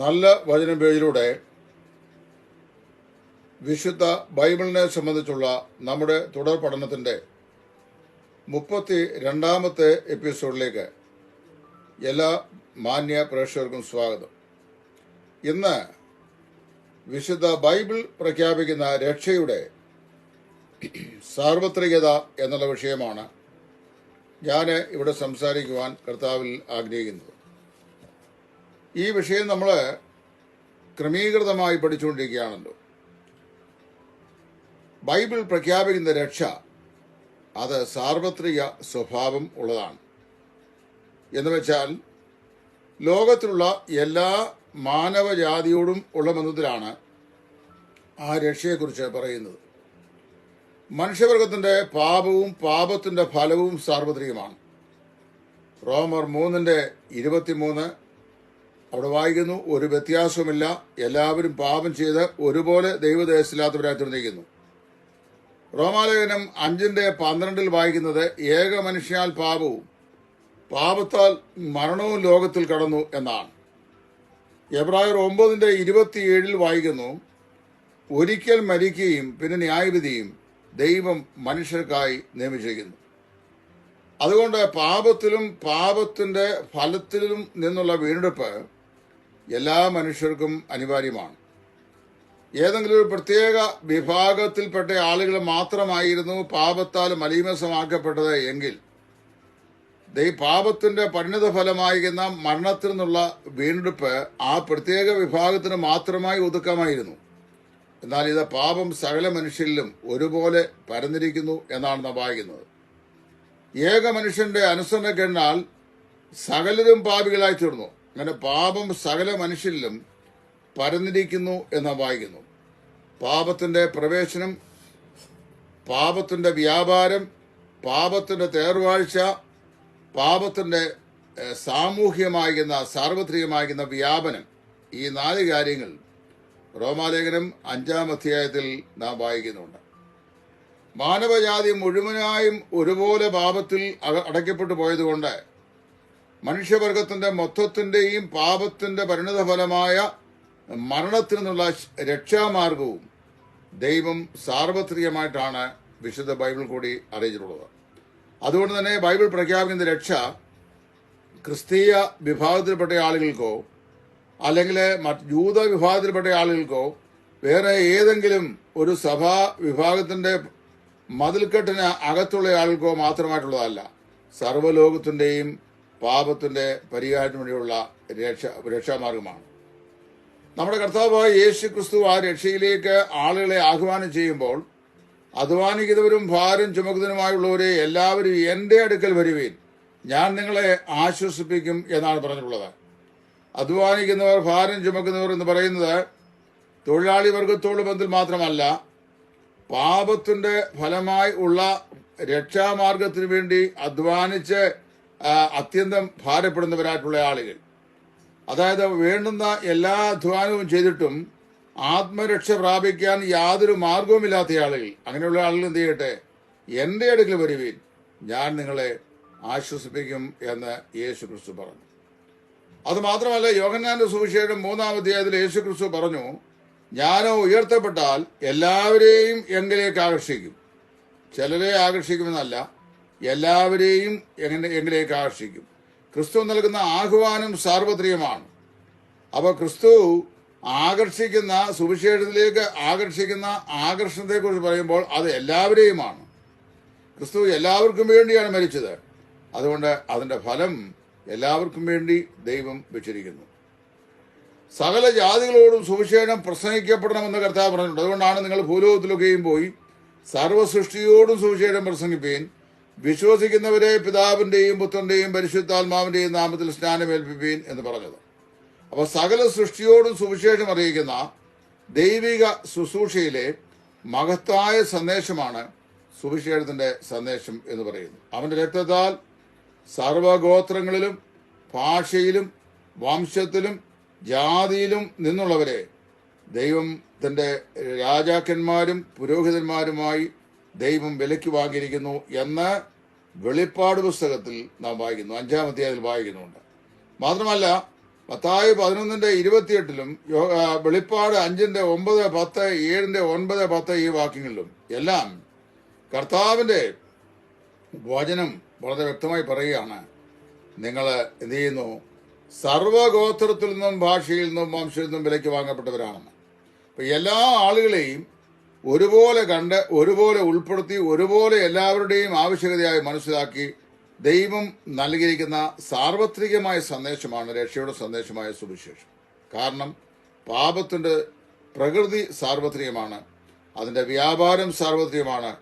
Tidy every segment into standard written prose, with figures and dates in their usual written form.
നല്ല വചന പേജിലൂടെ വിശുദ്ധ ബൈബിളിനെ സംബന്ധിച്ചുള്ള നമ്മുടെ തുടർ പഠനത്തിൻ്റെ 32ാമത്തെ എപ്പിസോഡിലേക്ക് എല്ലാ മാന്യ പ്രേക്ഷകർക്കും സ്വാഗതം. ഇന്ന് വിശുദ്ധ ബൈബിൾ പ്രഖ്യാപിക്കുന്ന രക്ഷയുടെ സാർവത്രികത എന്നുള്ള വിഷയമാണ് ഞാൻ ഇവിടെ സംസാരിക്കുവാൻ കർത്താവിൽ ആഗ്രഹിക്കുന്നത്. ഈ വിഷയം നമ്മൾ ക്രമീകൃതമായി പഠിച്ചുകൊണ്ടിരിക്കുകയാണല്ലോ. ബൈബിൾ പ്രഖ്യാപിക്കുന്ന രക്ഷ അത് സാർവത്രിക സ്വഭാവം ഉള്ളതാണ്. എന്ന് വെച്ചാൽ ലോകത്തിലുള്ള എല്ലാ മാനവജാതിയോടും ഉള്ള ബന്ധത്തിലാണ് ആ രക്ഷയെക്കുറിച്ച് പറയുന്നത്. മനുഷ്യവർഗത്തിൻ്റെ പാപവും പാപത്തിൻ്റെ ഫലവും സാർവത്രികമാണ്. റോമർ 3:23 അവിടെ വായിക്കുന്നു, ഒരു വ്യത്യാസവുമില്ല, എല്ലാവരും പാപം ചെയ്ത് ഒരുപോലെ ദൈവദേശത്തിലാത്തവരായി തീർന്നിരിക്കുന്നു. റോമാലേഖനം 5:12 വായിക്കുന്നത്, ഏക മനുഷ്യാൽ പാപവും പാപത്താൽ മരണവും ലോകത്തിൽ കടന്നു എന്നാണ്. എബ്രായർ 9:27 വായിക്കുന്നു, ഒരിക്കൽ മരിക്കുകയും പിന്നെ ന്യായവിധിയും ദൈവം മനുഷ്യർക്കായി നിയമിച്ചിരിക്കുന്നു. അതുകൊണ്ട് പാപത്തിലും പാപത്തിൻ്റെ ഫലത്തിലും നിന്നുള്ള വീണ്ടെടുപ്പ് എല്ലാ മനുഷ്യർക്കും അനിവാര്യമാണ്. ഏതെങ്കിലും ഒരു പ്രത്യേക വിഭാഗത്തിൽപ്പെട്ട ആളുകൾ മാത്രമായിരുന്നു പാപത്താൽ മലീമസമാക്കപ്പെട്ടത് എങ്കിൽ പാപത്തിന്റെ പരിണിത ഫലമായിരുന്ന മരണത്തിൽ നിന്നുള്ള വീണ്ടെടുപ്പ് ആ പ്രത്യേക വിഭാഗത്തിന് മാത്രമായി ഒതുക്കാമായിരുന്നു. എന്നാൽ ഇത് പാപം സകല മനുഷ്യരിലും ഒരുപോലെ പരന്നിരിക്കുന്നു എന്നാണ് നാം വായിക്കുന്നത്. ഏക മനുഷ്യന്റെ അനുസരണക്കേടിനാൽ സകലരും പാപികളായി തീർന്നു. അങ്ങനെ പാപം സകല മനുഷ്യരിലും പരന്നിരിക്കുന്നു എന്ന് വായിക്കുന്നു. പാപത്തിന്റെ പ്രവേശനം, പാപത്തിന്റെ വ്യാപാരം, പാപത്തിന്റെ തേർവാഴ്ച, പാപത്തിന്റെ സാമൂഹ്യമാകുന്ന സാർവത്രികമാകുന്ന വ്യാപനം, ഈ 4 കാര്യങ്ങൾ റോമാലേഖനം 5-ാം അധ്യായത്തിൽ നാം വായിക്കുന്നുണ്ട്. മാനവജാതി മുഴുവനായും ഒരുപോലെ പാപത്തിൽ അടയ്ക്കപ്പെട്ടു പോയതുകൊണ്ട് മനുഷ്യവർഗത്തിന്റെ മൊത്തത്തിന്റെയും പാപത്തിന്റെ പരിണിതഫലമായ മരണത്തിൽ നിന്നുള്ള രക്ഷാമാർഗവും ദൈവം സാർവത്രികമായിട്ടാണ് വിശുദ്ധ ബൈബിൾ കൂടി അറിയിച്ചിട്ടുള്ളത്. അതുകൊണ്ട് തന്നെ ബൈബിൾ പ്രഖ്യാപിക്കുന്ന രക്ഷ ക്രിസ്തീയ വിഭാഗത്തിൽപ്പെട്ട ആളുകൾക്കോ അല്ലെങ്കിൽ യൂത വിഭാഗത്തിൽപ്പെട്ട ആളുകൾക്കോ വേറെ ഏതെങ്കിലും ഒരു സഭാ വിഭാഗത്തിന്റെ മതിൽക്കെട്ടിന് അകത്തുള്ള ആളുകൾക്കോ മാത്രമായിട്ടുള്ളതല്ല. സർവ്വലോകത്തിന്റെയും പാപത്തിന്റെ പരിഹാരത്തിന് വേണ്ടിയുള്ള രക്ഷാമാർഗമാണ്. നമ്മുടെ കർത്താവായ യേശു ക്രിസ്തു ആ രക്ഷയിലേക്ക് ആളുകളെ ആഹ്വാനം ചെയ്യുമ്പോൾ, അധ്വാനിക്കുന്നവരും ഭാരം ചുമക്കുന്നതിനുമായുള്ളവരെ എല്ലാവരും എൻ്റെ അടുക്കൽ വരുവീൻ, ഞാൻ നിങ്ങളെ ആശ്വസിപ്പിക്കും എന്നാണ് പറഞ്ഞിട്ടുള്ളത്. അധ്വാനിക്കുന്നവർ, ഭാരം ചുമക്കുന്നവർ എന്ന് പറയുന്നത് തൊഴിലാളി വർഗത്തോട് ബന്ധത്തിൽ മാത്രമല്ല, പാപത്തിന്റെ ഫലമായി ഉള്ള രക്ഷാമാർഗത്തിന് വേണ്ടി അധ്വാനിച്ച് അത്യന്തം ഭാരപ്പെടുന്നവരായിട്ടുള്ള ആളുകൾ. അതായത് വേണ്ടുന്ന എല്ലാ അധ്വാനവും ചെയ്തിട്ടും ആത്മരക്ഷ പ്രാപിക്കാൻ യാതൊരു മാർഗവുമില്ലാത്ത ആളുകൾ. അങ്ങനെയുള്ള ആളുകൾ എന്ത് ചെയ്യട്ടെ? എൻ്റെ അടുക്കൽ വരുവീൻ, ഞാൻ നിങ്ങളെ ആശ്വസിപ്പിക്കും എന്ന് യേശു ക്രിസ്തു പറഞ്ഞു. അത് മാത്രമല്ല, യോഹന്നാന്റെ സുവിശേഷം 3-ാം അധ്യായത്തിൽ യേശു ക്രിസ്തു പറഞ്ഞു, ഞാനോ ഉയർത്തപ്പെട്ടാൽ എല്ലാവരെയും എങ്കിലേക്ക് ആകർഷിക്കും. ചിലരെ ആകർഷിക്കുമെന്നല്ല, എല്ലാവരെയും എങ്കിലേക്ക് ആകർഷിക്കും. ക്രിസ്തു നൽകുന്ന ആഹ്വാനം സാർവത്രികമാണ്. അപ്പോൾ ക്രിസ്തു ആകർഷിക്കുന്ന, സുവിശേഷത്തിലേക്ക് ആകർഷിക്കുന്ന ആകർഷണത്തെക്കുറിച്ച് പറയുമ്പോൾ അത് എല്ലാവരെയുമാണ്. ക്രിസ്തു എല്ലാവർക്കും വേണ്ടിയാണ് മരിച്ചത്. അതുകൊണ്ട് അതിന്റെ ഫലം എല്ലാവർക്കും വേണ്ടി ദൈവം വെച്ചിരിക്കുന്നു. സകല ജാതികളോടും സുവിശേഷം പ്രസംഗിക്കപ്പെടണമെന്ന് കർത്താവ് പറഞ്ഞിട്ടുണ്ട്. അതുകൊണ്ടാണ് നിങ്ങൾ ഭൂലോകത്തിലൊക്കെയും പോയി സർവ്വസൃഷ്ടിയോടും സുവിശേഷം പ്രസംഗിപ്പീൻ, വിശ്വസിക്കുന്നവരെ പിതാവിന്റെയും പുത്രന്റെയും പരിശുദ്ധാത്മാവിന്റെയും നാമത്തിൽ സ്നാനമേൽപ്പിപ്പീൻ എന്ന് പറഞ്ഞത്. അപ്പോൾ സകല സൃഷ്ടിയോടും സുവിശേഷം അറിയിക്കുന്ന ദൈവിക ശുശ്രൂഷയിലെ മഹത്തായ സന്ദേശമാണ് സുവിശേഷത്തിന്റെ സന്ദേശം എന്ന് പറയുന്നു. അവന്റെ രക്തത്താൽ സർവഗോത്രങ്ങളിലും ഭാഷയിലും വംശത്തിലും ജാതിയിലും നിന്നുള്ളവരെ ദൈവത്തിന്റെ രാജാക്കന്മാരും പുരോഹിതന്മാരുമായി ദൈവം വിലയ്ക്ക് വാങ്ങിയിരിക്കുന്നു എന്ന് വെളിപ്പാട് പുസ്തകത്തിൽ നാം വായിക്കുന്നു. 5-ാം അധ്യായത്തിൽ വായിക്കുന്നുണ്ട്. മാത്രമല്ല, മത്തായി 11:28 വെളിപ്പാട് 5:9, 10, 7:9, 10 ഈ വാക്യങ്ങളിലും എല്ലാം കർത്താവിന്റെ വചനം വളരെ വ്യക്തമായി പറയുകയാണ്. നിങ്ങൾ എന്ത് ചെയ്യുന്നു? സർവഗോത്രത്തിൽ നിന്നും ഭാഷയിൽ നിന്നും വംശത്തിൽ നിന്നും വിലയ്ക്ക് വാങ്ങപ്പെട്ടവരാണെന്ന്. അപ്പൊ എല്ലാ ആളുകളെയും ഒരുപോലെ കണ്ട്, ഒരുപോലെ ഉൾപ്പെടുത്തി, ഒരുപോലെ എല്ലാവരുടെയും ആവശ്യകതയായി മനസ്സിലാക്കി ദൈവം നൽകിയിരിക്കുന്ന സാർവത്രികമായ സന്ദേശമാണ് രക്ഷയുടെ സന്ദേശമായ സുവിശേഷം. കാരണം പാപത്തിന്റെ പ്രകൃതി സാർവത്രികമാണ്, അതിന്റെ വ്യാപാരം സാർവത്രികമാണ്,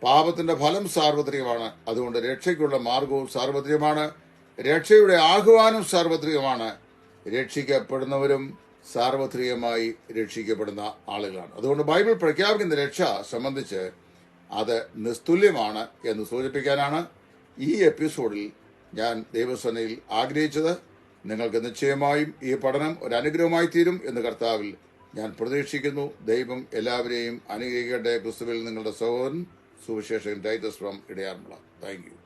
പാപത്തിന്റെ ഫലം സാർവത്രികമാണ്. അതുകൊണ്ട് രക്ഷയ്ക്കുള്ള മാർഗവും സാർവത്രികമാണ്, രക്ഷയുടെ ആഹ്വാനം സാർവത്രികമാണ്, രക്ഷിക്കപ്പെടുന്നവരും സാർവത്രികമായി രക്ഷിക്കപ്പെടുന്ന ആളുകളാണ്. അതുകൊണ്ട് ബൈബിൾ പ്രഖ്യാപിക്കുന്ന രക്ഷ സംബന്ധിച്ച് അത് നിസ്തുല്യമാണ് എന്ന് സൂചിപ്പിക്കാനാണ് ഈ എപ്പിസോഡിൽ ഞാൻ ദൈവസേനയിൽ ആഗ്രഹിച്ചത്. നിങ്ങൾക്ക് നിശ്ചയമായും ഈ പഠനം ഒരു അനുഗ്രഹമായി തീരും എന്ന് കർത്താവിൽ ഞാൻ പ്രതീക്ഷിക്കുന്നു. ദൈവം എല്ലാവരെയും അനുഗ്രഹിക്കട്ടെ. ക്രിസ്തുവിൽ നിങ്ങളുടെ സഹോദരൻ സുവിശേഷകൻ Titus from Idayaranmula. Thank U.